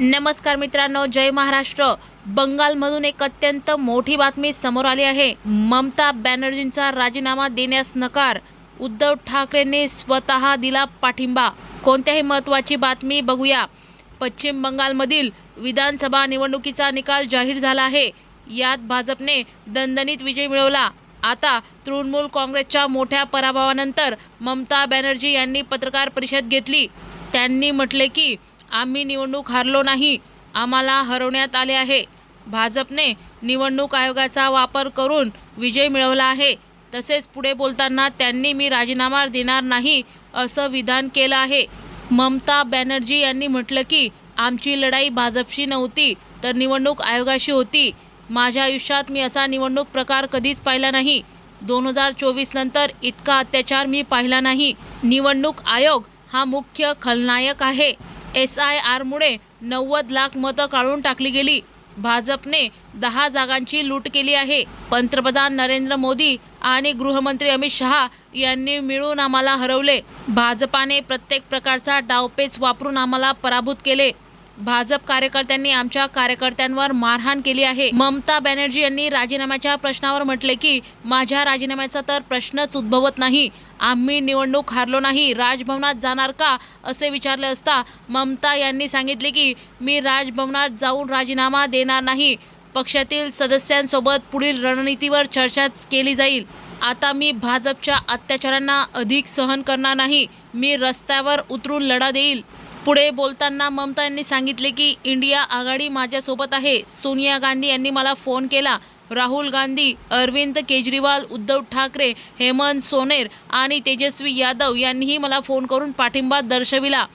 नमस्कार मित्रांनो, जय महाराष्ट्र। बंगालमधून एक अत्यंत मोठी बातमी समोर आली आहे। ममता बॅनर्जींचा राजीनामा देण्यास नकार, उद्धव ठाकरेंनी स्वतः दिला पाठिंबा। कोणत्याही महत्त्वाची बातमी बघूया। पश्चिम बंगालमधील विधानसभा निवडणुकीचा निकाल जाहीर झाला आहे। यात भाजपने दणदणीत विजय मिळवला। आता तृणमूल काँग्रेसच्या मोठ्या पराभवानंतर ममता बॅनर्जी यांनी पत्रकार परिषद घेतली। त्यांनी म्हटले की आम्ही निवडणूक हारलो नाही, आम्हाला हरवण्यात आले आहे। भाजपने निवडणूक आयोगाचा वापर करून विजय मिळवला आहे। तसेच पुढे बोलताना त्यांनी मी राजीनामा देणार नाही असं विधान केलं आहे। ममता बॅनर्जी यांनी म्हटलं की आमची लढाई भाजपशी नव्हती तर निवडणूक आयोगाशी होती। माझ्या आयुष्यात मी असा निवडणूक प्रकार कधीच पाहिला नाही। 2024 नंतर इतका अत्याचार मी पाहिला नाही। निवडणूक आयोग हा मुख्य खलनायक आहे। SIRमुळे 90 लाख मतं काढून टाकली गेली। भाजपने 10 जागांची लूट केली आहे। पंतप्रधान नरेंद्र मोदी आणि गृहमंत्री अमित शहा यांनी मिळून आम्हाला हरवले। भाजपाने प्रत्येक प्रकारचा डावपेच वापरून आम्हाला पराभूत केले। भाजप कार्यकर्त्यांनी आमच्या कार्यकर्त्यांवर मारहाण केली आहे। ममता बॅनर्जी यांनी राजीनाम्याच्या प्रश्नावर म्हटले की माझ्या राजीनाम्याचा तर प्रश्नच उद्भवत नाही। आम्ही निवडणूक हारलो नाही, राजभवनात जाणार का असे विचारले असता ममता यांनी सांगितले की मी राजभवनात जाऊन राजीनामा देणार नाही। पक्षातील सदस्यांसोबत पुढील रणनीतीवर चर्चा केली जाईल। आता मी भाजपच्या अत्याचारांना अधिक सहन करणार नाही, मी रस्त्यावर उतरून लढा देईल। पुढे बोलताना ममता यांनी सांगितले की इंडिया आघाडी माझ्यासोबत आहे। सोनिया गांधी यांनी मला फोन केला। राहुल गांधी, अरविंद केजरीवाल, उद्धव ठाकरे, हेमंत सोरेन आणि तेजस्वी यादव यांनीही मला फोन करून पाठिंबा दर्शविला।